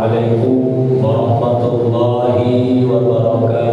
Assalamualaikum warahmatullahi wabarakatuh.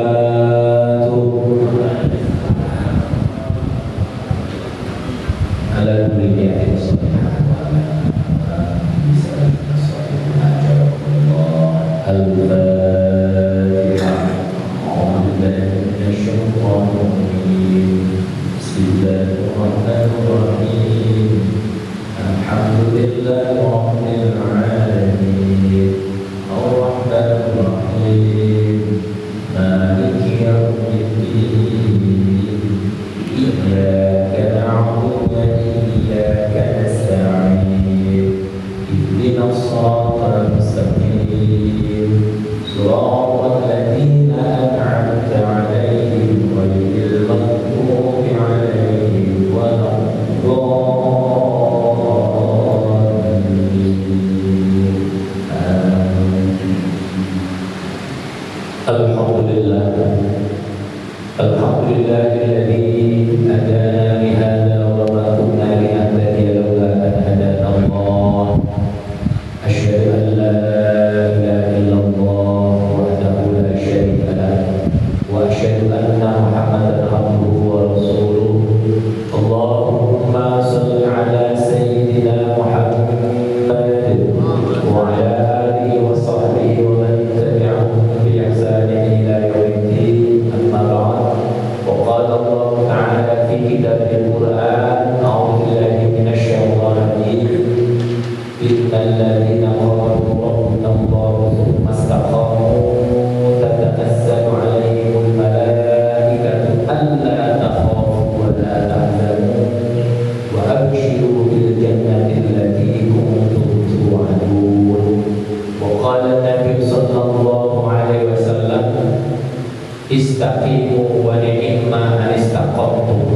Istaqimu wa ni'ma anistaqamtum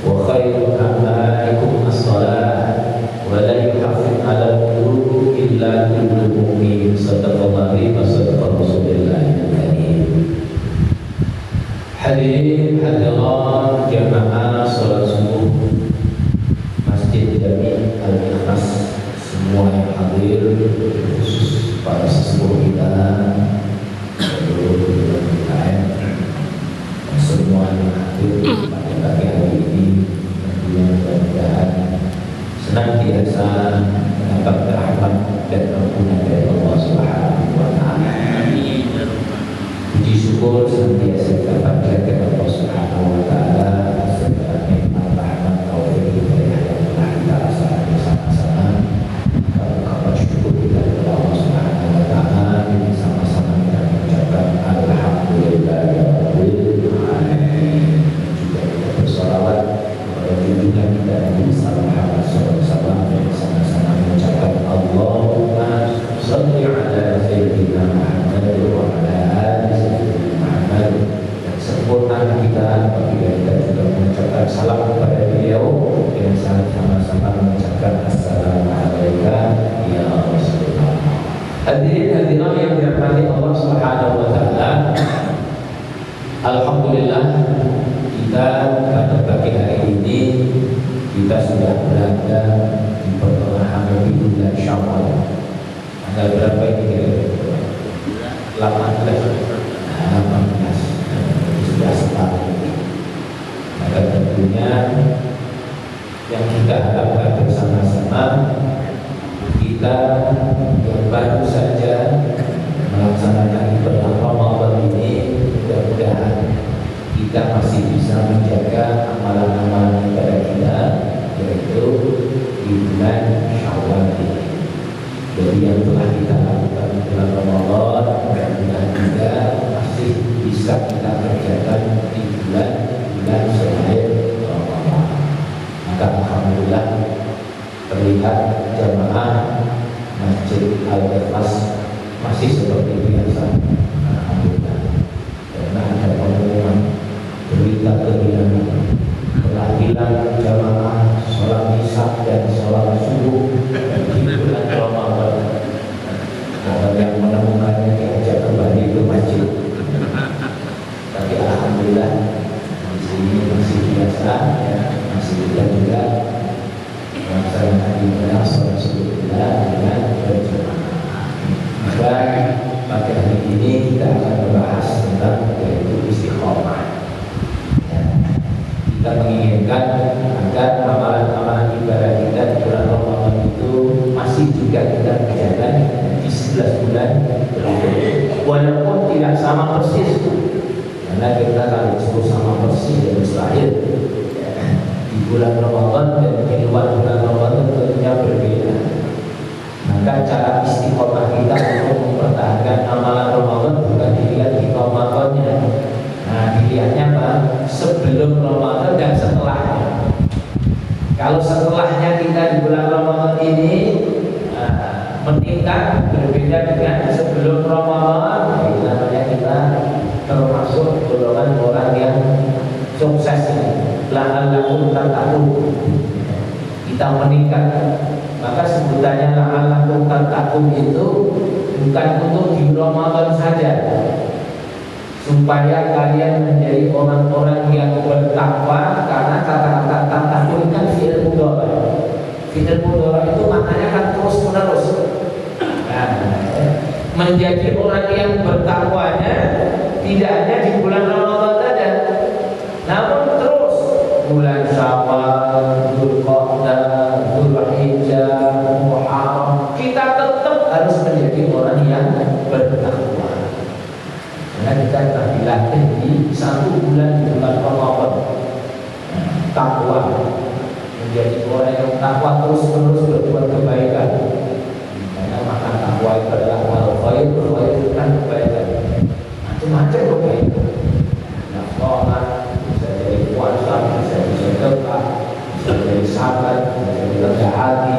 wa khairu a'malikum as-salah wa la yuhafid 'ala al-qulub illa kullu mu'min. Sadaqallahu wa sadaqa Rasulullah al-karim. Hadirin hadirat jamaah salat subuh Masjid Jami Al-Ikhlas, semua yang hadir, khusus para sesepuh kita, semua yang hadir pada pagi hari ini, mudah-mudahan senantiasa mendapat rahmat dan ampunan dari Allah Subhanahu wa Ta'ala. Puji syukur senantiasa dapat dari Allah Subhanahu wa Ta'ala serta nikmat rahmat taufik hidayah yang telah kita rasakan bersama-sama. Kabar syukur kita kepada Allah Subhanahu wa Ta'ala, sama-sama kita mengucapkan alhamdulillah ya Rabbil alamin. Juga kita bersolawat kepada junjungan kita Nabi Muhammad SAW, sama-sama mengucapkan Allahumma shalli ala sayyidina Muhammad wa ala ali sayyidina Muhammad. Dan sempurnakan kita apabila kita juga mengucapkan salam kepada beliau dan sama-sama mengucapkan assalamualaikum ya Rasulullah. Hadirin hadirat yang dirahmati Allah Subhanahu wa Ta'ala, alhamdulillah kita pada pagi hari ini kita sudah berada di pertengahan bulan Syawal. Tanggal berapa ini kira-kira? 18. Sudah setahun. Maka tentunya yang kita harapkan bersama-sama, kita yang baru saja melaksanakan ibadah Ramadan ini, mudah-mudahan kita masih bisa menjaga amalan-amalan ibadah kita, yaitu di bulan Syawal ini. Jadi yang telah kita lakukan di bulan Ramadan, mudah-mudahan juga masih bisa kita kerjakan di bulan selain Ramadan. Maka alhamdulillah terlihat jamaah Masjid Al-Ikhlas masih seperti biasa. Alhamdulillah. Karena ada pengumuman berita kehilangan, telah hilang jamaah sholat isya dan sholat subuh di bulan Ramadan. Mohon yang menemukannya diajak kembali ke masjid. Tapi alhamdulillah di sini masih biasa, ya, masih kita juga melaksanakan ibadah sholat subuh kita dengan berjamaah. Maka Kita menginginkan agar amalan-amalan ibadah kita di bulan Ramadan itu masih juga kita kerjakan di 11 bulan berikutnya, walaupun tidak sama persis, karena kita kalau disebut sama persis ya mustahil. Di bulan Ramadan dan di luar bulan Ramadan tentunya berbeda. Maka cara istiqomah kita untuk mempertahankan amalan Ramadan bukan dilihat di Ramadannya. Nah, dilihatnya apa? Sebelum Ramadan dan setelahnya. Kalau setelahnya kita di bulan Ramadan ini meningkat berbeda dengan sebelum Ramadan, itu namanya kita termasuk golongan orang yang sukses. La'allakum tattaqun. Kita meningkat. Maka sebutannya la'allakum tattaqun itu bukan untuk di Ramadan saja, supaya kalian menjadi orang-orang yang bertakwa. Karena kata-kata tattaqun kan fi'il mudhari. Fi'il mudhari itu maknanya kan terus menerus. Nah, menjadi orang yang bertakwanya tidak hanya di bulan Ramadan saja, namun terus bulan Syawal, Dzulqa'dah, Dzulhijjah, Muharram, kita tetap harus menjadi orang yang bertakwa. Karena kita telah dilatih di 1 bulan di bulan Ramadan, takwa, menjadi orang yang takwa terus-menerus berbuat kebaikan. Karena makan takwa itu adalah al-khair, itu kan kebaikan, macam-macam kebaikan. Nah, sholat, bisa jadi puasa, bisa jadi sedekah, bisa jadi sabar, bisa jadi rendah hati.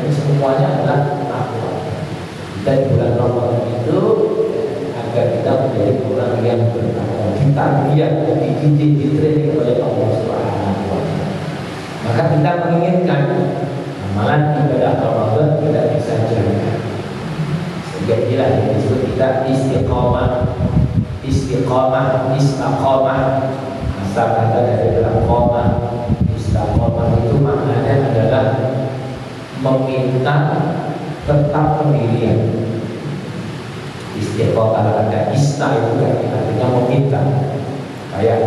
Ini semuanya adalah takwa. Kita di bulan Ramadan itu agar kita menjadi orang yang bertakwa, ditarbiyah, dididik, ditraining oleh Allah Subhanahu wa Ta'ala. Maka kita menginginkan amalan ibadah Ramadan tidak bisa jaga. Sehingga inilah yang disebut kita istiqomah. Istiqomah, istaqomah, asal kata dari qomah. Istiqomah itu maknanya adalah meminta tetap pendirian. Istiqomah ada ista itu kan artinya meminta. Kayak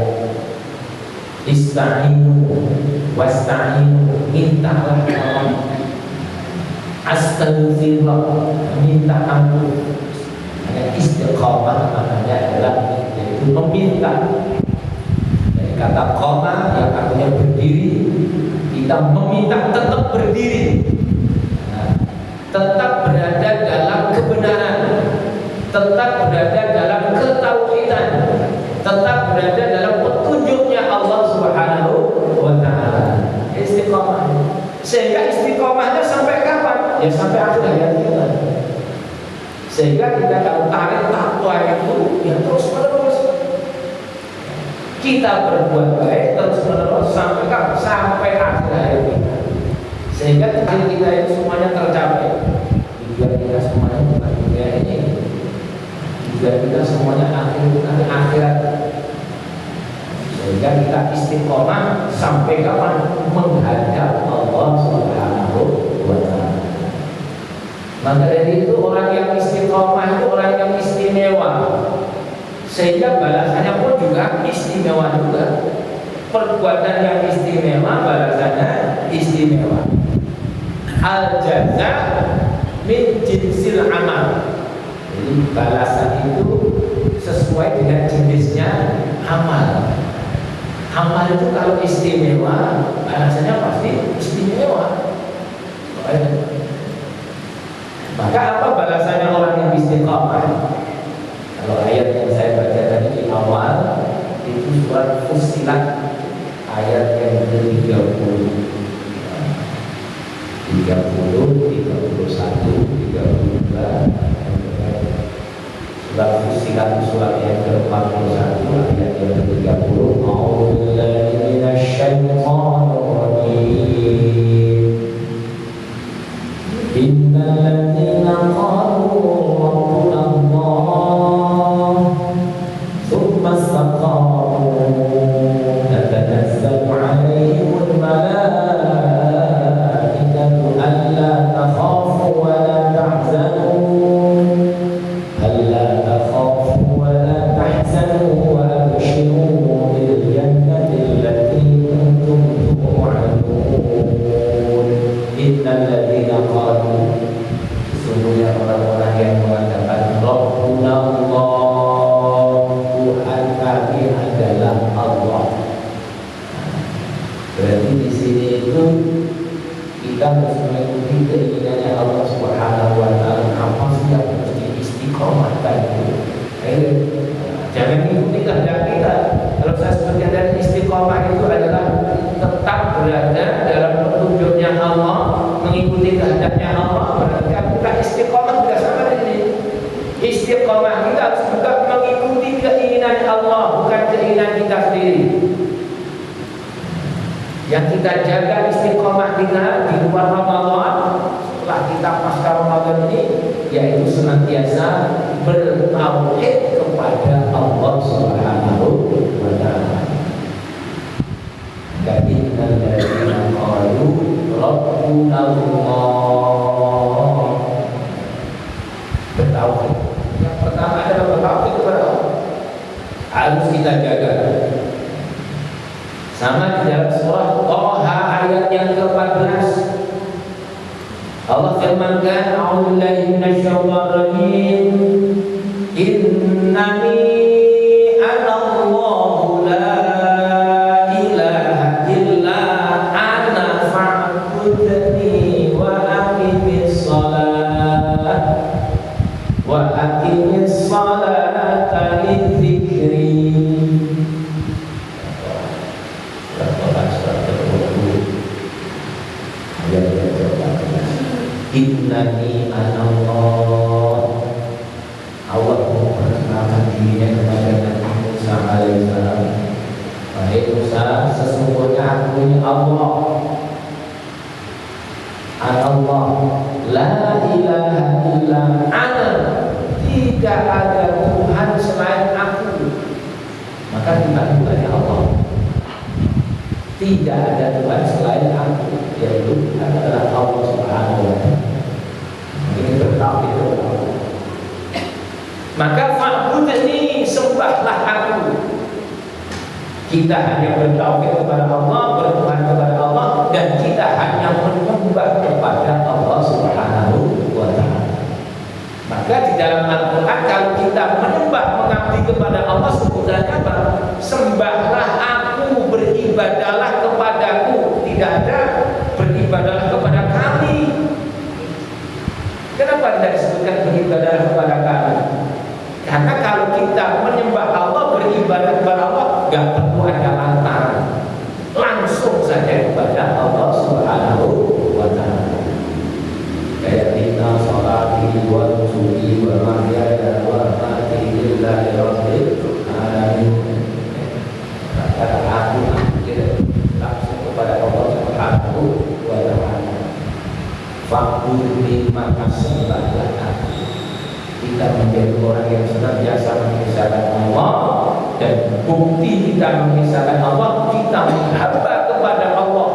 ista'inu wasta'inu, mintalah tolong. Astaghfirullah, minta ampun. Istiqomah maknanya adalah yaitu meminta. Dari kata qoma yang artinya berdiri, kita meminta tetap berdiri, tetap berada dalam kebenaran, tetap berada dalam ketauhidan, tetap berada dalam petunjuknya Allah Subhanahu wa Ta'ala. Istiqomah. Sehingga istiqomahnya sampai kapan? Ya sampai akhir hayat kita. Sehingga kita kalau tarik takwa itu ya terus menerus. Kita berbuat baik terus menerus sampai kapan? Sampai akhir hayat kita. Sehingga tujuan kita itu semuanya tercapai. Tujuan kita semuanya bukan dunia ini. Tujuan kita semuanya akhirat. Sehingga kita istiqomah sampai kapan? Menghadap Allah Subhanahu wa Ta'ala. Maka dari itu orang yang istiqomah itu orang yang istimewa. Sehingga balasannya pun juga istimewa juga. Perbuatan yang istimewa balasannya istimewa. Al-jaza min jinsil amal. Jadi balasan itu sesuai dengan jenisnya amal. Amal itu kalau istimewa, balasannya pasti istimewa. Maka apa balasannya orang yang istiqomah? Kalau ayat yang saya baca tadi di awal itu surat Fussilat ayat yang ke-30, 31, 32. Surat Fussilat surat yang ke-41 ayat yang ke-30. A'udzubillahi minasyaitonir rajim. Innal ladzina qalu rabbuna Allah tsumma istaqamu Berarti di sini itu kita harus mengikuti keinginannya Allah Subhanahu wa taala. Apa sih yang mesti istiqomah tadi? Jangan ikuti kehendak kita. Kalau saya sebutkan dari istiqomah itu adalah tetap berada dalam petunjuknya Allah, mengikuti kehendaknya Allah. Berarti kita istiqomah juga sama ini. Istiqomah kita harus juga mengikuti keinginan Allah, bukan keinginan kita sendiri. Yang kita jaga istiqomah kita di luar Ramadan, setelah kita pasca Ramadan ini, yaitu senantiasa bertauhid kepada Allah Subhanahu wa taala. Innal ladzina qalu rabbuna Allah. Bertauhid. Yang pertama adalah bertauhid kepada Allah. Harus kita jaga. Sama di dalam surah Thaha ayat yang ke-14. Allah firmankan, a'udzubillahi minasyaitonir rajim. Innani ana Allahu la ilaha illa ana fa'budni wa aqimis salata lidzikri. Innani anallah. Allah memperkenalkan dirinya kepada Nabi Musa alaihissalam. Wahai Musa, sesungguhnya aku ini Allah. Anallah, la ilaha illa ana. Tidak ada Tuhan selain aku. Maka Tuhan bukannya Allah. Tidak ada Tuhan selain aku, yaitu adalah Allah Subhanahu wa taala. Ini bertauhid kepada Allah. Maka fa'budni, sembahlah aku. Kita hanya bertauhid kepada Allah, bertuhan kepada Allah, dan kita hanya menyembah kepada Allah Subhanahu wa taala. Maka di dalam Al-Quran kalau kita menyembah, mengabdi kepada Allah, sebenarnya apa? Sembahlah aku, beribadahlah kepadaku. Tidak ada beribadahlah kepada kami. Kenapa tidak disebutkan beribadahlah kepada kami? Karena kalau kita menyembah Allah, beribadah kepada Allah, gak perlu ada lantaran, langsung saja kepada Allah Subhanahu wa taala. Kayak inna sholati wa nusuki wa mahyaya wa mamati lillahi rabbil alamin. Kata aku langsung kepada Allah Subhanahu wa taala. Fa'budni, maka sembahlah aku. Kita menjadi orang yang senantiasa mengisahkan Allah, dan bukti kita mengisahkan Allah, kita menghamba kepada Allah.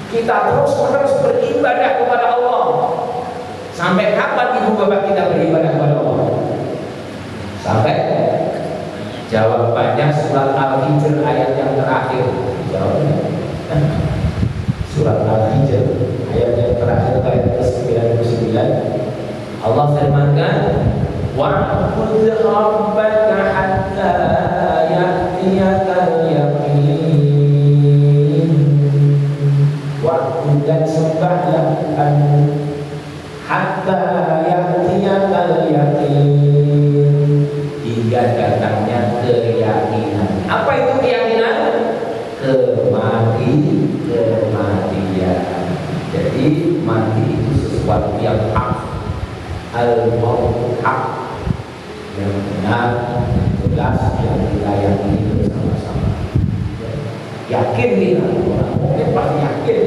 Kita terus-menerus beribadah kepada Allah. Sampai kapan ibu bapak kita beribadah kepada Allah? Sampai jawabannya surat Al-Hijr ayat yang terakhir. Jawabnya surat Al-Hijr ayat yang terakhir, ayat ke-99. Allah firmankan, wa'bud rabbaka hatta ya'tiyakal yaqin. Wa'bud, dan sembahlah Tuhanmu, hatta ya'tiyakal yaqin, hingga datangnya keyakinan. Apa itu keyakinan? Kematian. Jadi mati itu sesuatu yang hak. Al-maut hak, yang benar, yang jelas, yang kita yakini bersama-sama. Yakin kita, orang mungkin pasti yakin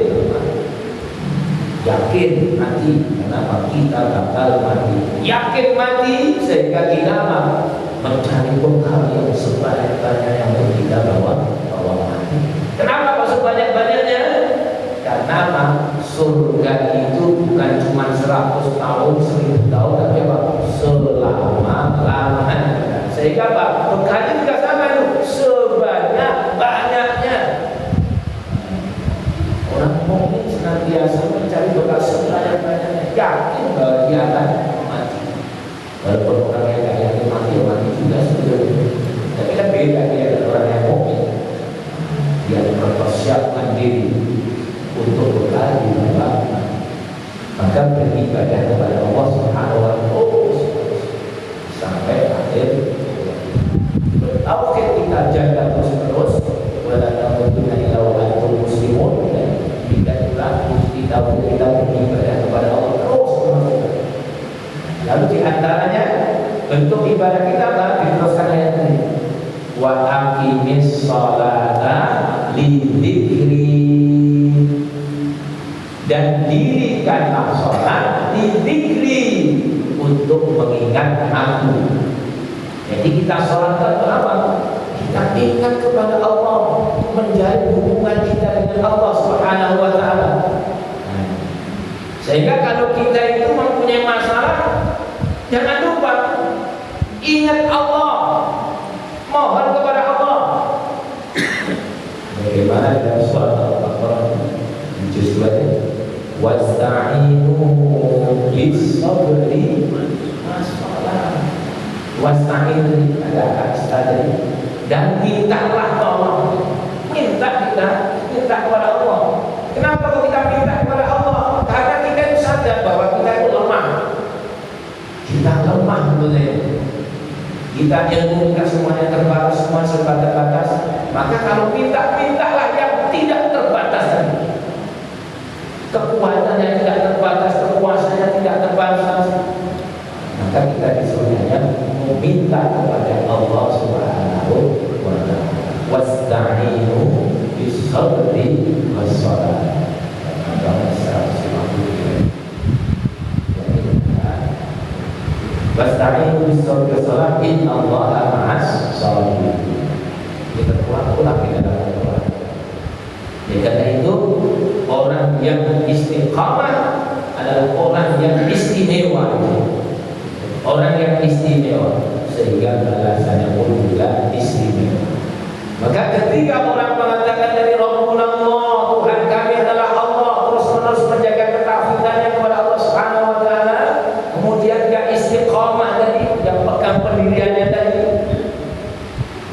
yakin mati. Kenapa? Kita bakal mati. Yakin mati sehingga kita mencari bekal yang sebanyak-banyaknya yang kita bawa mati. Kenapa kok sebanyak-banyaknya? Karena surga itu bukan cuma 100 tahun, 1000 tahun, tapi apa? Selama-lamanya. Sehingga apa? Bekalnya juga sama itu, sebanyak-banyaknya. Orang mukmin senantiasa mencari bekal sebanyak-banyaknya, yakin bahwa dia akan mati. Walaupun orang yang tidak yakin mati juga sebenarnya. Tapi kan beda dia dengan orang yang mukmin. Dia mempersiapkan diri untuk bekal di dalam, maka beribadah kepada Allah Subhanahu wa Ta'ala sampai akhir. Tauhid kita jaga terus-terus, wala tamutunna illa wa antum muslimun. Kita tauhid kita beribadah kepada Allah terus. Lalu di antaranya bentuk ibadah kita adalah diteruskan ayat ini. Wa aqimis sholata lidzikri, dan dirikanlah sholat lidzikri, untuk mengingat aku. Jadi kita sholat itu apa? Kita ingat kepada Allah, menjalin hubungan kita dengan Allah Subhanahu wa Ta'ala. Sehingga kalau kita itu mempunyai masalah, jangan lupa ingat Allah, mohon kepada Allah. Bagaimana dalam surat Al-Baqarah juz 2, wasta'inu bis-sabri was-salah. Wasta'inu ada kata tadi, dan mintalah tolong. Minta kepada Allah. Kenapa kok kita minta kepada Allah? Karena kita itu sadar bahwa kita itu lemah. Kita lemah sebenarnya. Kita ilmu kita semuanya terbatas, semua serba terbatas. Maka kalau mintalah yang tidak terbatas tadi. Kekuatannya tidak terbatas, kekuasaannya tidak terbatas. Maka kita disuruhnya meminta kepada Allah Subhanahu wa Ta'ala. Wasta'inu bis-sabri was-salah. Wasta'inu bis-sabri was-salah, innallaha ma'as sabirin. Kita ulang di dalam Al-Quran. Karena itu orang yang istiqamah adalah orang yang istimewa. Orang yang istimewa, sehingga balasannya pun juga istimewa. Maka ketika orang mengatakan dari Rabbuna Allah, Tuhan kami adalah Allah, terus-menerus menjaga ketauhidannya kepada Allah Subhanahu wa Ta'ala, kemudian dia istiqamah tadi, dia pegang pendiriannya tadi,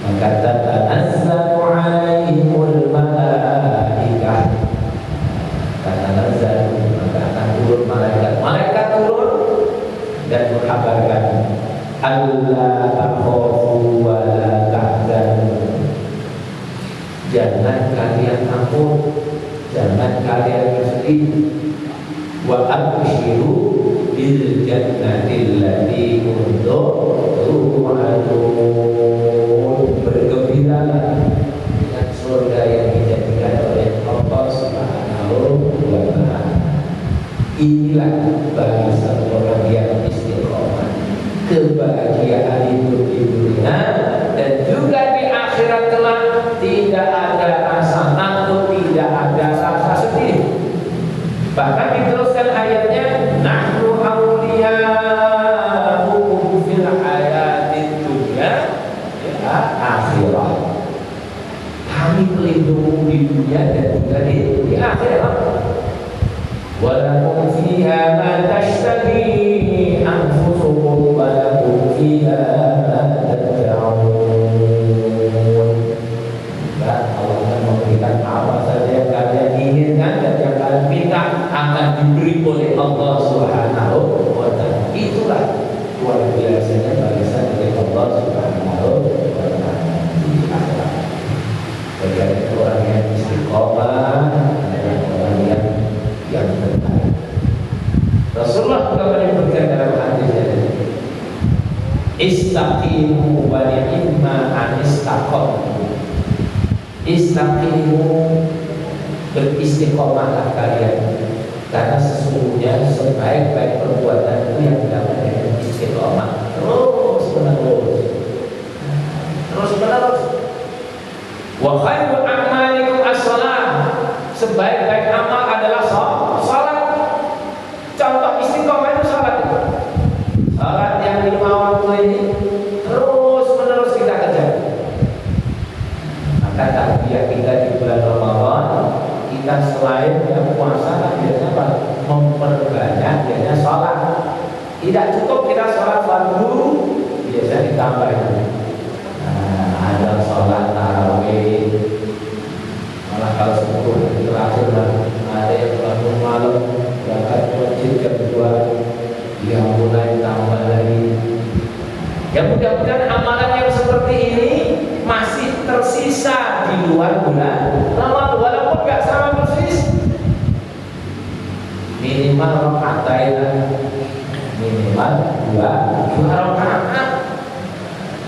maka tatanazzalu 'alaihimul malaikah, tatanazzalu, maka akan turun malaikat turun dan mengkabarkan alla takhafu wa la tahzanu, jangan kalian takut, jangan kalian bersedih, wa abshiru bil jannati allati kuntum tu'adun, bergembiralah dengan surga yang dijadikan oleh Allah Subhanahu wa Ta'ala. Inilah balasan orang yang istiqomah, kebahagiaan itu di dunia dan juga di akhirat kelak. Tidak ada rasa takut, tidak ada rasa sedih. Bahkan diteruskan ayatnya, nahnu awliya'ukum fil hayatid dunya wa akhirah. Kami pelindungmu di dunia dan juga di akhirat. Walakum fiha ma tashtahi anfusukum walakum fiha ma tad'un. Allah akan memberikan apa saja yang kalian inginkan dan yang kalian minta akan diberi oleh Allah Subhanahu wa Ta'ala. Itulah luar biasanya balasan dari Allah Subhanahu wa Ta'ala di akhirat. Bagi orang yang istiqomah adalah orang yang terbaik. Rasulullah juga menyebutkan dalam hadisnya, istaqimu wa ni'ma anistaqam. Istaqimu, beristiqomahlah kalian, karena sesungguhnya sebaik-baik perbuatan itu yang dilakukan dengan istiqomah terus menerus. Wa khairu a'malikum as-shalah, sebaik-baik amal adalah salat. Contoh istiqomah itu salat. Salat yang 5 waktu ini terus menerus kita kejar. Maka tarbiyah kita di bulan Ramadan, kita selain puasa biasanya apa? Memperbanyak biasanya salat. Tidak cukup kita salat fardu, biasanya ditambah. Ada salat tarawih, Malah kalau 10 hari terakhir ada yang bangun malam berangkat ke masjid jam 2, dia mulai tambah lagi. Ya mudah-mudahan amalan yang seperti ini masih tersisa di luar bulan Ramadan, walaupun nggak sama persis. Minimal rakaat, minimal dua rakaat.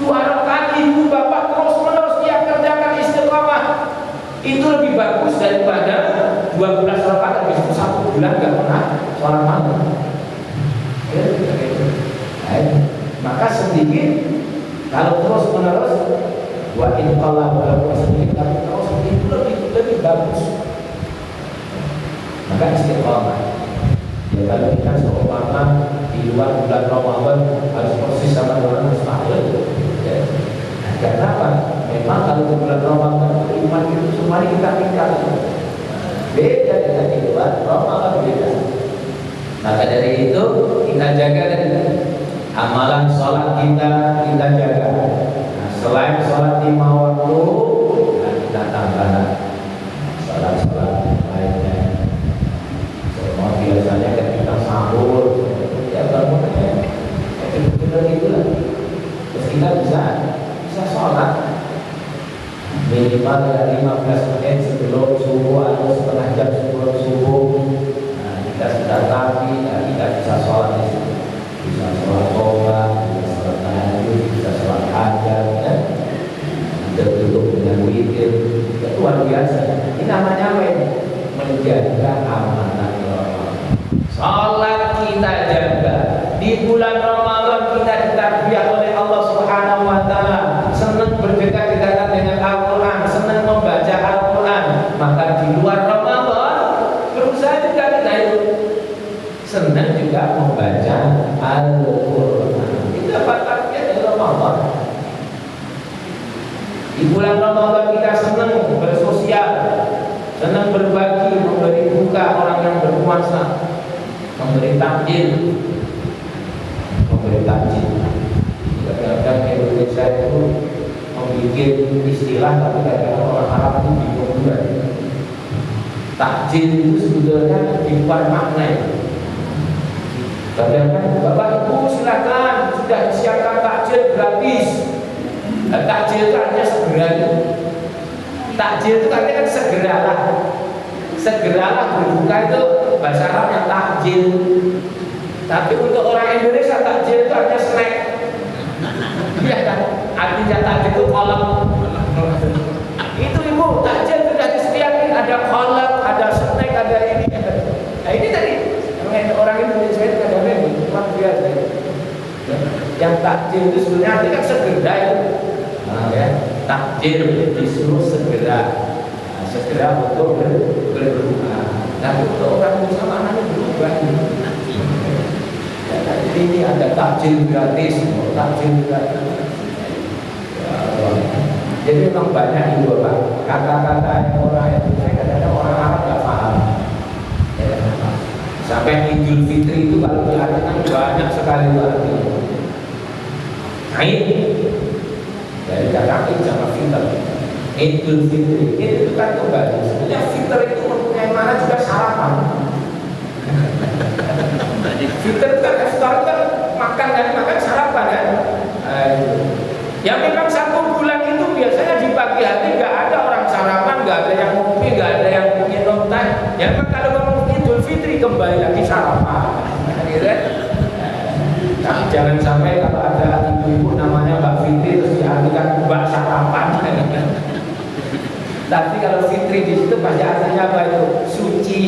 2 rakaat ibu bapak terus menerus dia kerjakan istiqamah, itu lebih bagus daripada 12 rakaat habis itu 1 bulan nggak pernah sholat malam. Ya, maka sedikit kalau terus menerus wa in qalla walaupun sedikit tapi terus itu lebih bagus. Maka istiqamah. Ya kalau kita seumpama di luar bulan Ramadan harus persis sama orang mustahil. Ya. Nah, karena apa? Memang kalau di bulan Ramadan iman itu semua kita tinggal. Beda dengan di luar Ramadan beda. Maka dari itu kita jaga amalan sholat kita jaga. Nah, selain sholat 5 waktu, nah kita tambah sholat lainnya. Semua biasanya ketika sahur, ya bangunnya, benar itulah. Terus kita bisa sholat minimal 15 menit sebelum subuh atau setengah jam sebelum subuh. Nah, kita sudah rapi, nah kita bisa sholat di situ. Bisa sholat tobat, bisa sholat tahajud, bisa sholat hajat, ya. Kita tutup dengan witir, itu luar biasa. Ini namanya apa ini? Menjaga amanah Ramadan. Sholat kita jaga di bulan Ramadan, kita ditarbiyah oleh Allah Subhanahu Wa Taala. Senang berdekat-dekatan dengan Al-Quran, senang membaca Al-Quran. Maka di luar Ramadan berusaha juga kita itu senang juga membaca Al-Quran. Itu dapat tarbiyah dari Ramadan. Di bulan Ramadan kita senang bersosial, senang berbagi, memberi buka orang yang berpuasa, memberi takjil. Kadang-kadang Indonesia itu membuat istilah, tapi kadang-kadang orang Arab itu bingung juga. Takjil itu sebetulnya di luar makna. Kadang-kadang Bapak Ibu silakan sudah disiapkan takjil gratis. Takjil itu artinya segera. Takjil itu artinya kan segeralah berbuka, itu bahasa Arabnya takjil. Tapi untuk orang Indonesia takjil itu artinya snack. Iya kan? Artinya takjil itu kolak. Itu ibu, takjil sudah disediakan, ada kolak, ada snack, ada ini. Nah ini tadi orang Indonesia itu kadang-kadang luar biasa. Yang takjil itu sebenarnya artinya segera itu. Nah, ya, takjil disuruh segera. Nah, segera untuk berbuka. Tapi untuk orang Indonesia mana ini berubah. Jadi ini ada takjil gratis, takjil gratis. Jadi memang banyak itu Pak, kata-kata orang Indonesia kadang-kadang orang Arab nggak paham. Ya, sampai Idul Fitri itu kalau diartikan banyak sekali artinya. Aid dari kata Aid sama Fitr. Idul Fitri itu kan kembali. Sebenarnya Fitr itu mempunyai mana juga sarapan. Fitr kan iftar kan makan sarapan kan. Ya memang 1 bulan itu biasanya di pagi hari nggak ada orang sarapan, nggak ada yang ngopi, nggak ada yang minum teh. Ya memang kalau mau Idul Fitri kembali lagi sarapan, gitu kan? Nah, jangan sampai kalau ada ibu-ibu namanya Mbak Fitri terus diartikan Mbak sarapan. Tapi kalau Fitri di situ pasti artinya apa itu? Suci.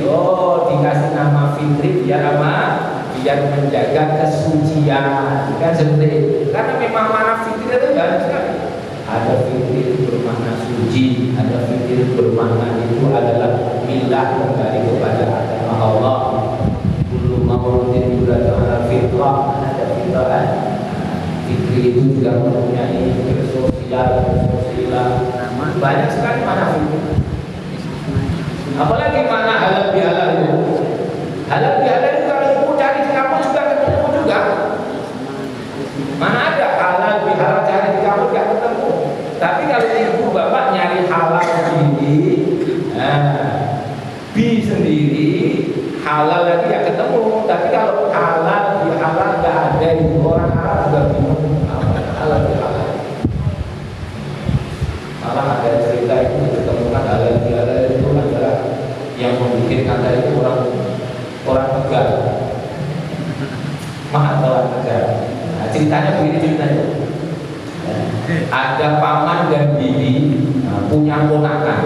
Oh, dikasih nama Fitri biar apa? Biar menjaga kesucian. Kan seperti itu. Karena memang mana Fitri itu banyak sekali. Ada Fitri itu bermakna suci, ada Fitri bermakna itu adalah milah kembali kepada agama Allah. Kullu mauludin yuladu ala fitrah, ada fitrah. Fitri itu juga mempunyai sosial. Banyak sekali mana Fitri. Apalagi mana halal bihalal itu. Halal bihalal itu kalau ibu cari di kampus juga ketemu juga. Mana ada halal bihalal cari di kampus gak ketemu. Tapi kalau ibu bapak nyari halal ini halal lagi ya ketemu. Tapi kalau halal di halal nggak ada itu, orang Arab juga bingung apa halal di halal. Malah ada cerita itu ditemukan halal di halal itu adalah yang membuat kata itu orang Tegal. Maaf orang Tegal. Nah, ceritanya begini ceritanya. Ada paman dan bibi punya ponakan.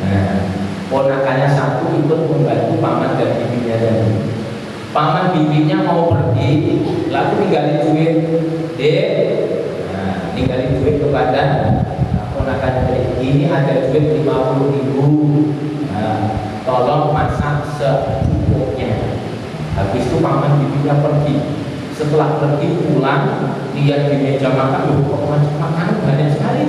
Nah, ponakannya satu ikut membantu paman dan bibinya tadi. Paman bibinya mau pergi, lalu ninggalin duit, ninggalin duit kepada ponakannya tadi. Ini ada duit 50.000. Tolong masak secukupnya. Habis itu paman bibinya pergi. Setelah pergi pulang, dia di meja makan, kok makanan banyak sekali.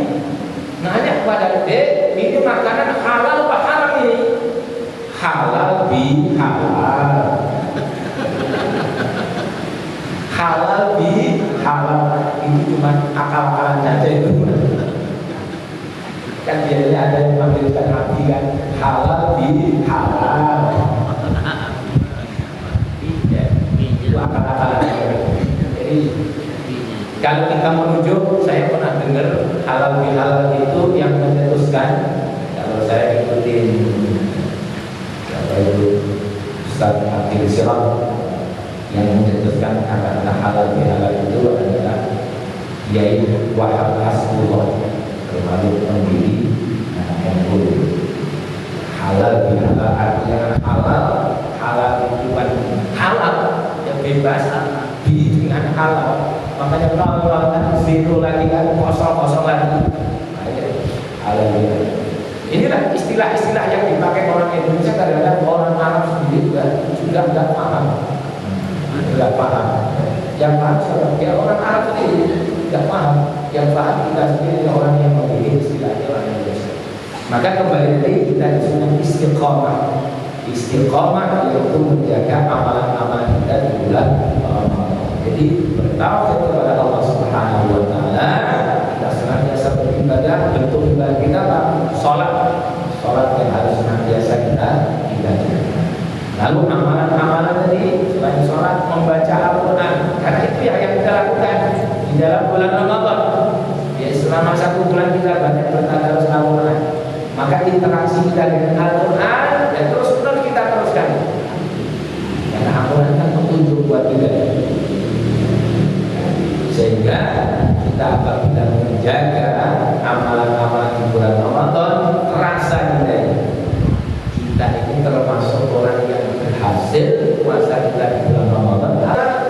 Nanya kepada Dek, ini makanan halal apa haram ini? Halal bi halal. Halal bi halal. Ini cuma akal-akalan saja itu. Kan biasanya ada yang memanggilkan hati kan, halal bi halal. Itu akal-akalan. Jadi kalau kita menuju, saya pernah dengar halal bihalal itu yang mencetuskan. Kalau saya ikutin Ustaz Akhil Sirah yang mencetuskan kata halal bihalal itu adalah yaitu Wahab Asbullah, termasuk pendiri yang dulu. Halal bihalal artinya halal itu bukan halal yang bebas, dengan halal. Makanya kalau zero lagi kan kosong lagi. Halal. Inilah istilah-istilah yang dipakai orang Indonesia, kadang-kadang orang Arab sendiri juga nggak paham. Nggak paham. Yang paham siapa? Ya orang Arab sendiri nggak paham. Yang paham kita sendiri orang yang memilih istilahnya orang Indonesia. Maka kembali tadi kita disebut istiqomah. Istiqomah yaitu menjaga amalan-amalan kita di bulan Ramadan. Jadi bertawakal kepada Allah Subhanahu wa taala, kita senantiasa beribadah. Bentuk ibadah kita apa? Salat yang harus senantiasa kita jaga. Lalu amalan-amalan tadi selain salat, membaca Al-Qur'an. Karena itu yang kita lakukan di dalam bulan Ramadan. Ya, selama 1 bulan kita banyak bertadarus Al-Qur'an. Maka interaksi kita dengan Al-Qur'an dan terus-menerus kita teruskan. Karena Al-Qur'an kan petunjuk buat kita. Sehingga kita apabila menjaga amalan-amalan di bulan Ramadan, terasa kita ini termasuk orang yang berhasil puasa kita di bulan Ramadan.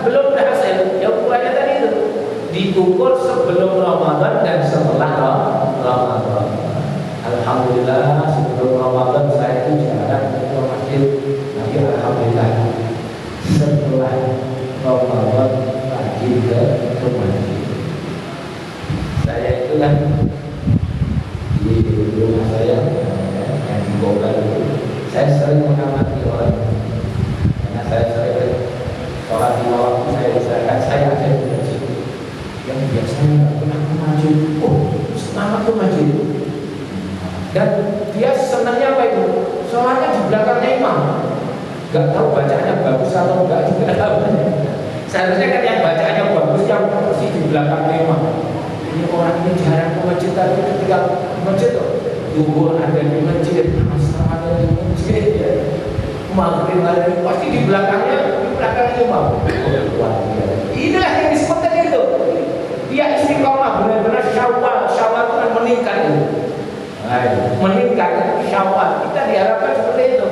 Belum berhasil, ya ukurannya tadi itu diukur sebelum Ramadan dan setelah Ramadan. Alhamdulillah sebelum Ramadan saya itu jarang ke masjid, tapi alhamdulillah setelah Ramadan rajin ke masjid. Saya itu kan di rumah saya yang di Bogor itu, saya sering mengamati orang, karena saya sering sholat di waktu saya usahakan saya ada di masjid yang biasanya nggak pernah ke masjid. Selamat ke masjid. Dan dia senangnya apa itu? Sholatnya di belakangnya imam. Gak tahu bacaannya bagus atau enggak juga tahu. Seharusnya kan yang bacaannya bagus yang persis di belakangnya imam. Ini orang ini jarang ke masjid, tapi ketika masjid zuhur ada di masjid, asar ada di masjid, ya. Maghrib ada di pasti di belakangnya imam. Inilah yang disebut tadi itu. Dia istiqomah benar-benar syawal itu kan meningkat itu. Meningkat syawal, kita diharapkan seperti itu.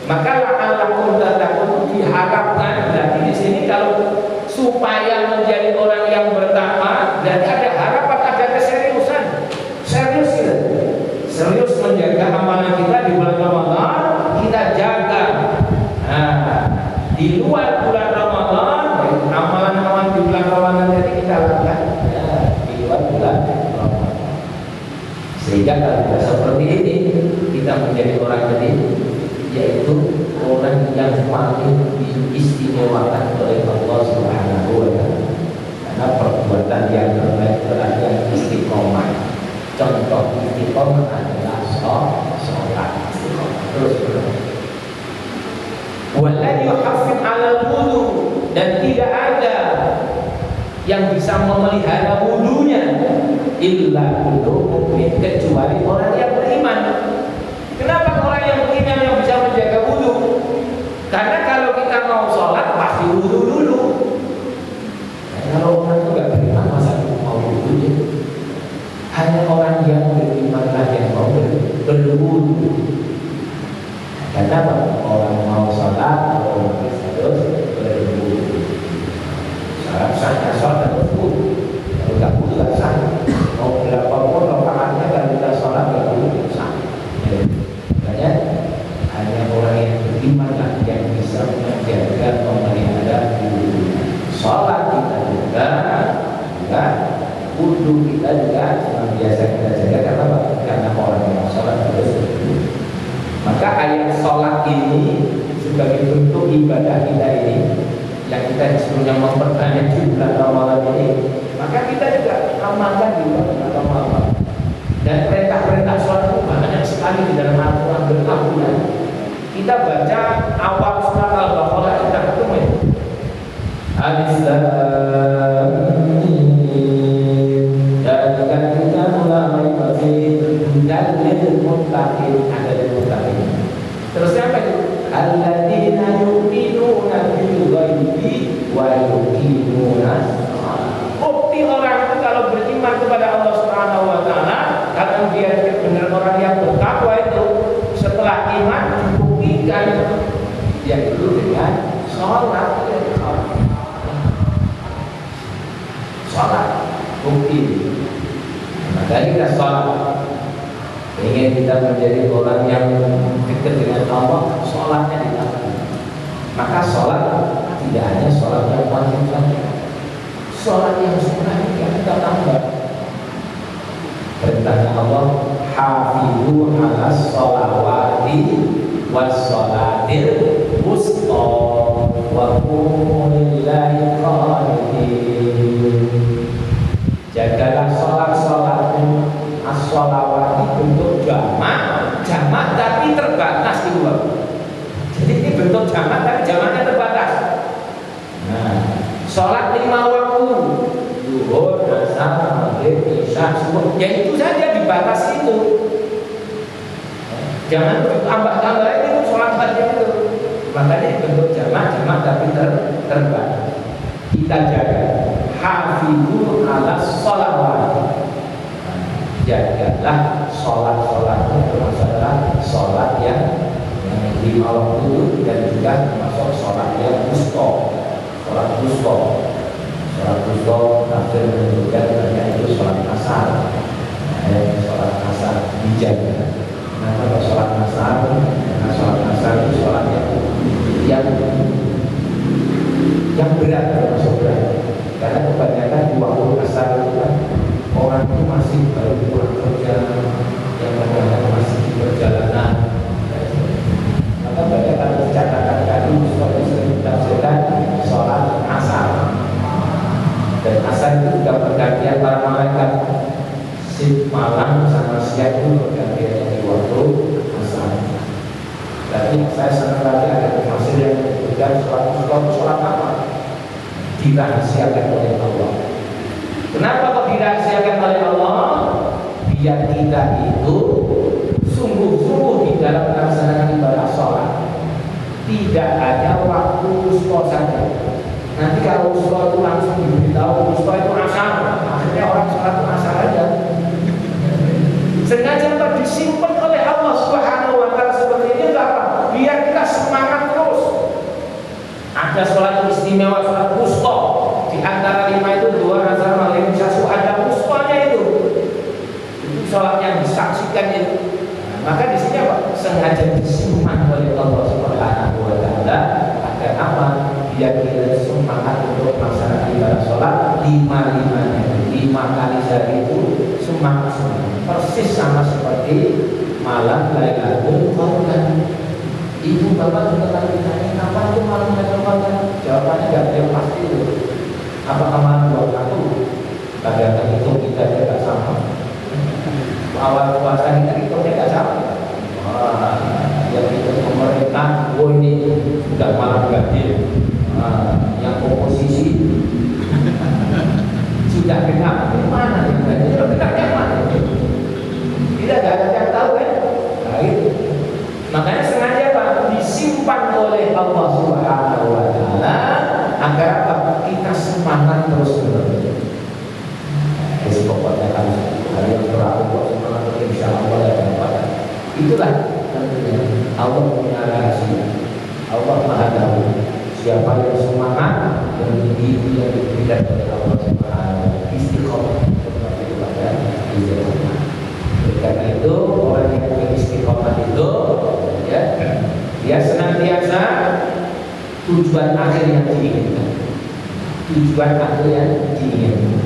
Maka la'allakum tattaqun diharapkan. Berarti di sini kalau supaya menjadi orang yang bertakwa, berarti ada harapan, ada keseriusan. Serius kita. Serius menjaga amalan kita di bulan Ramadan, kita jaga. Di luar bulan Ramadan, amalan-amalan di bulan Ramadan jadi kita lakukan di luar bulan Ramadan. Sehingga kalau kita seperti ini, kita menjadi orang tadi, yaitu orang yang paling diistimewakan oleh Allah Subhanahu wa taala. Karena perbuatan yang terbaik adalah istiqomah. Contoh istiqomah adalah sholat istiqomah. Terus 'alal wudu, dan tidak ada yang bisa memelihara wudunya illa kullu mu'min, kecuali orang yang beriman. Kenapa orang yang beriman yang bisa menjaga wudu? Karena kalau kita mau sholat pasti wudu dulu. Nah, kalau orang itu nggak beriman masa mau wudu? Hanya orang yang beriman yang mau berwudu. Karena orang mau sholat atau harus berwudu. Syarat sahnya sholat harus wudu. Kalau nggak wudu nggak sah. Mau berapapun rakaatnya kalau kita sholat nggak wudu sah. Makanya hanya orang yang beriman yang bisa menjaga memelihara wudu. Sholat kita juga wudu kita juga biasa kita jaga. Karena apa? Karena orang yang sholat harus wudu. Maka ayat sholat ini sebagai bentuk ibadah kita ini, yang kita sebenarnya memperbanyak jumlah ramalan ini, maka kita juga amalkan di bulan Ramadan. Dan perintah-perintah sholat itu banyak sekali di dalam Al-Quran berlakuan. Kita baca awal surat Al-Baqarah kita ketemu ya. Alif Lam Mim, dan kita mulai dan lil muttaqin, ada lil muttaqin. Terus apa itu? Alladzina yu'minuna bil ghaibi wa yuqimuna shalah. Bukti orang itu kalau beriman kepada Allah Subhanahu wa taala, kalau dia benar orang yang bertakwa itu, setelah iman dibuktikan yaitu dengan sholat. Sholat bukti. Maka kita sholat. Ingin kita menjadi orang yang dekat dengan Allah, sholatnya ditambah. Maka sholat tidak hanya sholat yang wajib saja, sholat yang sunnah juga kita tambah. Perintahnya Allah, hafizu 'alas sholawati was sholatil wusta wa qumu lillahi qanitin. Jagalah sholat-sholatmu as-sholawati bentuk jamak tapi terbatas di luar. Jadi ini bentuk jamak tapi jamaknya terbatas. Nah, sholat 5 waktu, zuhur, asar, maghrib, isya, subuh, ya itu saja dibatasi itu. Jangan tambah-tambah itu sholat saja itu. Makanya bentuk jamak tapi terbatas. Kita jaga. Hafizu 'alas sholawati. Jagalah sholat-sholatnya, termasuk sholat yang 5 waktu dan juga termasuk sholat yang wusta. Sholat wusta tafsir menunjukkan banyak itu sholat asar. Sholat asar dijaga. Nah, kalau sholat asar, itu sholat yang berat, termasuk berat. Karena kebanyakan di waktu asar itu kan orang itu masih baru pulang kerja, yang kadang masih di perjalanan. Maka banyak kalau catatan tadi seperti sering ditafsirkan sholat asar. Dan asar itu juga pergantian para malaikat. Sip malam sama siang itu pergantiannya di waktu asar. Tapi saya senang lagi ada tafsir yang menyebutkan sholat apa? Dirahasiakan oleh Allah. Kenapa kok dirahasiakan oleh Allah? Biar kita itu sungguh-sungguh di dalam melaksanakan ibadah sholat. Tidak hanya waktu wusta saja. Nanti kalau wusta itu langsung diberitahu wusta itu asar, akhirnya orang sholat itu asar aja. Sengaja disimpan oleh Allah Subhanahu wa taala seperti ini apa? Biar kita semangat terus. Ada sholat istimewa, sholat wusta. Di antara 5 itu 2 asar, maghrib, isya, subuh, ada wustanya itu. Itu sholat yang disaksikan itu. Nah, maka di sini apa? Sengaja disimpan oleh Allah Subhanahu wa taala agar apa? Biar kita semangat untuk melaksanakan ibadah sholat 5 kali sehari itu semangat. Persis sama seperti malam Lailatul Qadar. Ibu bapak juga tadi ditanya kapan itu malam Lailatul Qadar? Jawabannya nggak ada yang pasti itu. Apakah malam 21? Kadang-kadang itu kita tidak sama. Awal puasa kita hitungnya nggak sama. Yang itu pemerintah, ini sudah malam ganjil. Itulah tentunya Allah punya rahasia. Allah Maha tahu siapa yang semangat yang tinggi yang diberikan oleh Allah Subhanahu istiqomah kepada istiqomah. Karena itu orang yang beristiqomah itu ya dia senantiasa tujuan akhir yang diinginkan. Tujuan akhir yang diinginkan.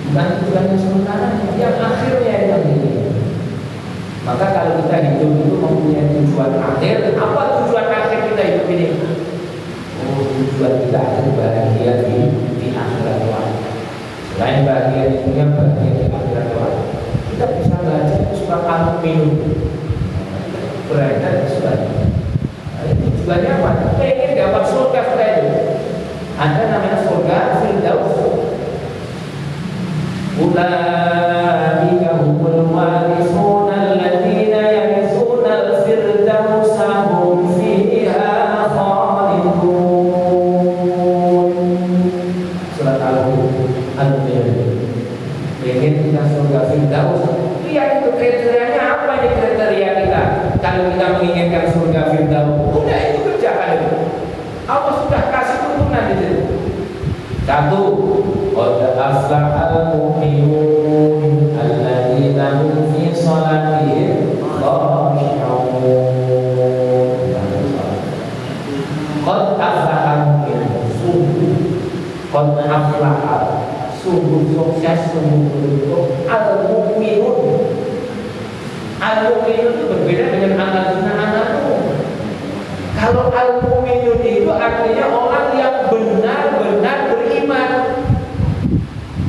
Bukan tujuan yang sementara, yang akhirnya yang diinginkan. Maka kalau kita hidup itu mempunyai tujuan akhir, apa tujuan akhir kita hidup ini? Oh, tujuan kita akhir bahagia di akhirat kelak. Selain bahagia di dunia, bahagia di akhirat kelak. Kita bisa baca surat Al-Mu'minun. Berada di surat. Tujuannya apa? Kita ingin dapat surga kita itu. Ada namanya surga Firdaus. Ulaika humul warithuna alladziina yarithuna al-firdausa hum fiihaa khalidun. Surat Al-Mu'minun. Ingin kita surga Firdaus. Lihat itu kriterianya apa ini kriteria kita. Kalau kita menginginkan surga Firdaus, udah itu kerjakan itu. Allah sudah kasih turunan di situ. Satu, qad aflahal mu'minun alladziina hum fi shalatihim khashi'un. Qad aflahal mu'minun, sungguh qad aflahal, sungguh sukses, sungguh beruntung al-mu'minun. Al-mu'minun itu berbeda dengan alladzina amanu. Kalau al-mu'minun itu artinya orang yang benar-benar beriman.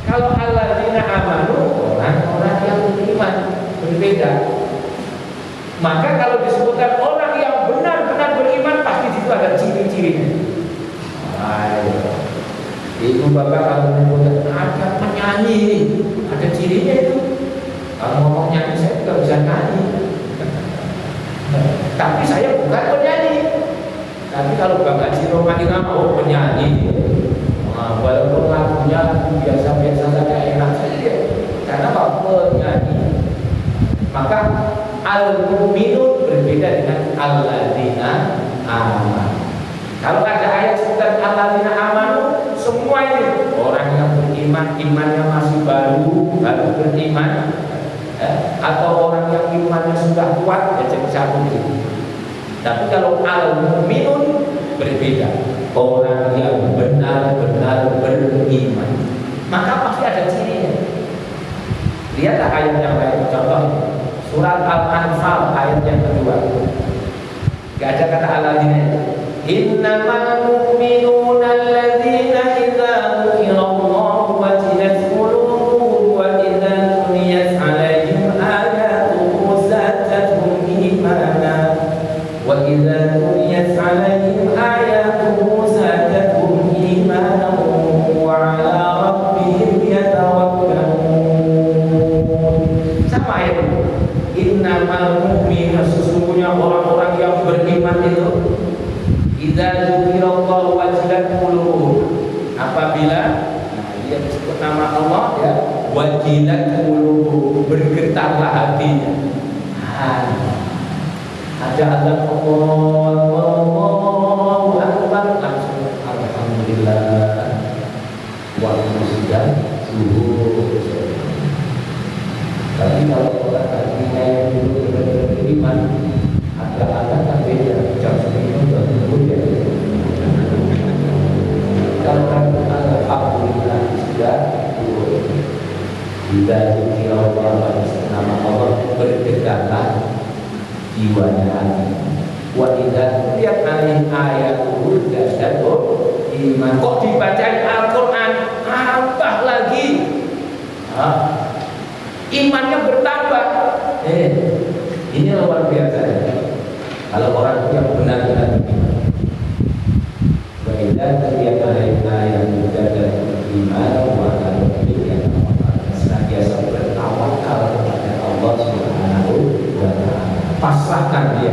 Kalau alladzina amanu, orang-orang yang beriman, berbeda. Maka kalau disebutkan orang yang benar-benar beriman, pasti di situ ada ciri-cirinya. Itu Bapak kalau menyebutkan ada penyanyi ini, ada cirinya itu. Kalau ngomong nyanyi saya juga bisa nyanyi. Tapi saya bukan penyanyi. Tapi kalau Bapak Ciro Irama, oh penyanyi. Nah, walaupun lagunya lagu biasa-biasa saja enak saja. Karena apa? Penyanyi. Maka al-mu'minun berbeda dengan alladzina amanu. Kalau ada ayat sebutan alladzina amanu, semua ini orang yang beriman, imannya masih baru beriman, atau orang yang imannya sudah kuat, ya jadi satu gitu. Tapi kalau al-mu'minun berbeda, orang yang benar-benar beriman, maka pasti ada cirinya. Lihatlah ayat yang lain, contoh surat Al-Anfal ayat yang kedua. Gak ada kata alladzina. Innamal mu'minuna alladzina idza dzukirallahu wajilat qulubuhum wa idza tuliyat 'alaihim ayatuhu zadatuhum imana wa idza tuliyat 'alaihim ayatuhu zadatuhum imana wa 'ala rabbihim yatawakkalun. Sama ayat itu. Innamal mu'minuna, sesungguhnya orang-orang yang beriman itu idza dzukirallahu wajilat qulubuhum, apabila dia disebut nama Allah ya, wajilat qulubuhum, bergetarlah hatinya. Ada azan Allahu akbar, langsung alhamdulillah. Waktu sudah zuhur. Tapi kalau orang hatinya yang dulu beriman, agak-agak tak beda. Jam segini sudah zuhur ya. Kalau alhamdulillah sudah zuhur. Bila dzikirallah, nama Allah, bergetarlah jiwanya hati. Wa idza tuliyat 'alaihim ayatuhu zadatuhum iman. Kok dibacain Al-Qur'an tambah lagi? Imannya bertambah. Ini luar biasa. Kalau orang yang benar-benar beriman. Wa idza tuliyat 'alaihim ayatuhu zadatuhum iman wa ala rabbihim yatawakkalun. Senantiasa bertawakal kepada Allah Subhanahu wa ta'ala. Pasrahkan dia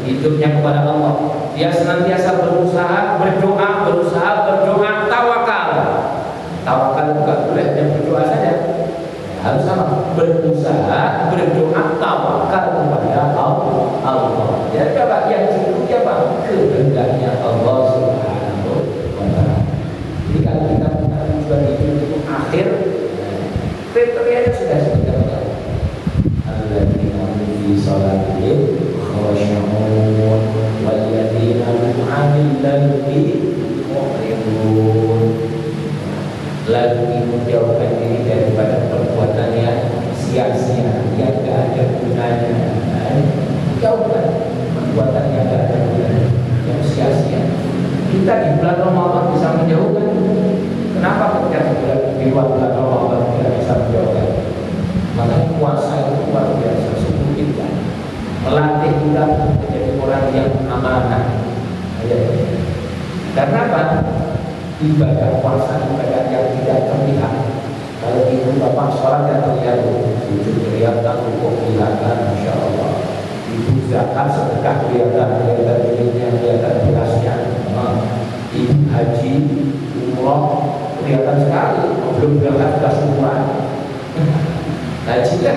hidupnya kepada Allah. Dia senantiasa berusaha berdoa, tawakal. Tawakal juga boleh, dia berdoa saja. Harus sama, berusaha berdoa tawakal kepada Allah ladzi mu'ridun. Ladzi menjauhkan diri daripada perbuatan yang sia-sia, yang tidak ada gunanya. Jauhkan perbuatan yang tidak ada gunanya, yang sia-sia. Kita di bulan Ramadan bisa menjauhkan. Kenapa ketika di luar bulan Ramadan tidak bisa menjauhkan? Makanya puasa itu luar biasa, sungguh kita melatih kita menjadi orang yang amanah. Karena apa? Ibadah puasa, ibadah yang tidak terlihat. Kalau ibu bapak sholat yang terlihat, sujud kelihatan, rukuk kelihatan, masya Allah. Ibu zakat sedekah kelihatan, kelihatan duitnya, kelihatan berasnya. Ibu haji, umroh kelihatan sekali. Belum berangkat sudah syukuran. Haji kan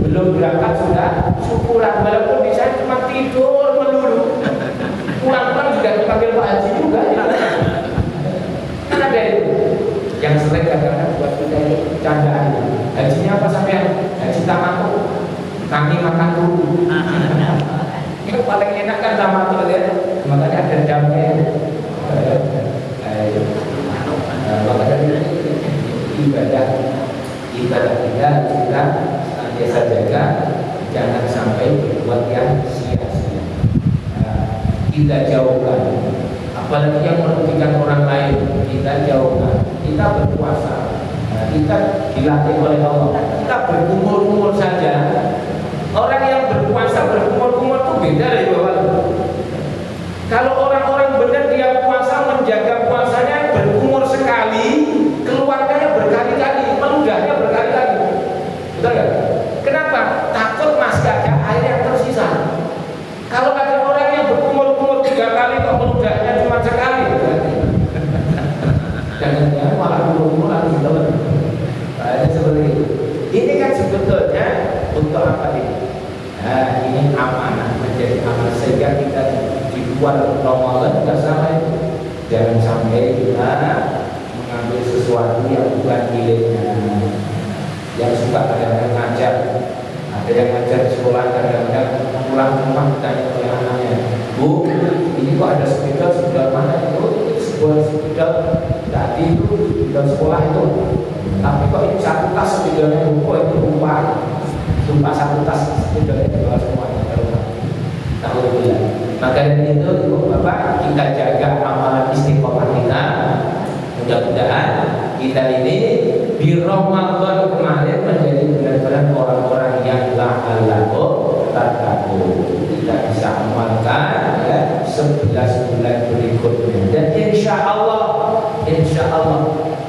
belum berangkat sudah syukuran, walaupun bisa cuma tidur melulu. Pulang-pulang juga dipanggil Pak Haji juga. Kan ada itu yang sering kadang-kadang buat kita itu candaan. Hajinya apa sampean? Haji tamatul, kami makan dulu. Yang paling enak kan tamatul ya. Makanya ada jamnya. Makanya ibadah kita senantiasa jaga, jangan sampai berbuat yang sia-sia. Kita jauhkan, apalagi yang merugikan orang lain, kita jauhkan. Kita berpuasa, kita dilatih oleh Allah, kita berkumur-kumur saja. Orang yang berpuasa berkumur-kumur itu beda dari bawah. Kalau orang-orang benar dia puasa, menjaga puasanya berkumur sekali, keluarganya berkali-kali, meludahnya berkali-kali. Betul nggak? Kenapa? Takut masih ada air yang tersisa. Kalau ada orang yang berkumur-kumur 3 kali, kok meludahnya cuma sekali, jangan-jangan malah kumur-kumur harus telan. Nah, seperti itu. Ini kan sebetulnya untuk apa ini? Nah, ini amanah, menjadi amanah sehingga kita di luar Ramadan tidak sampai. Jangan sampai kita mengambil sesuatu yang bukan miliknya. Yang suka kadang-kadang ngajar, ada yang ngajar di sekolah, kadang-kadang pulang ke rumah ditanya oleh anaknya, Bu, ini kok ada sepeda sebelah mana itu? Sebuah sepeda tadi itu di sekolah itu, tapi kok ini satu tas sepedanya kok itu lupa satu tas sepedanya dibawa semuanya ke rumah. Tahu ya? Maka dari itu Ibu Bapak, kita jaga amalan istiqomah kita. Mudah-mudahan kita ini di Ramadan kemarin menjadi benar-benar orang-orang yang la'allahu tattaqun. Kita bisa amalkan ya 11 bulan berikutnya. Dan insya Allah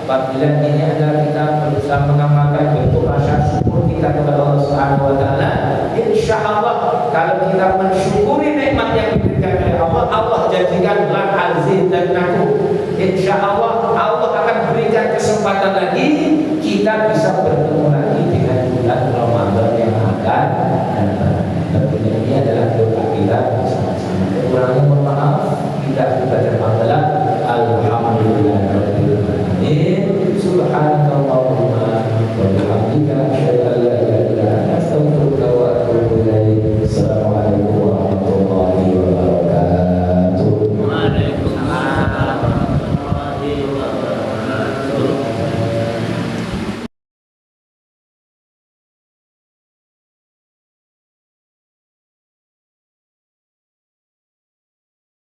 apabila ini adalah kita berusaha mengamalkan bentuk rasa syukur kita kepada Allah Subhanahu wa taala, insya Allah kalau kita mensyukur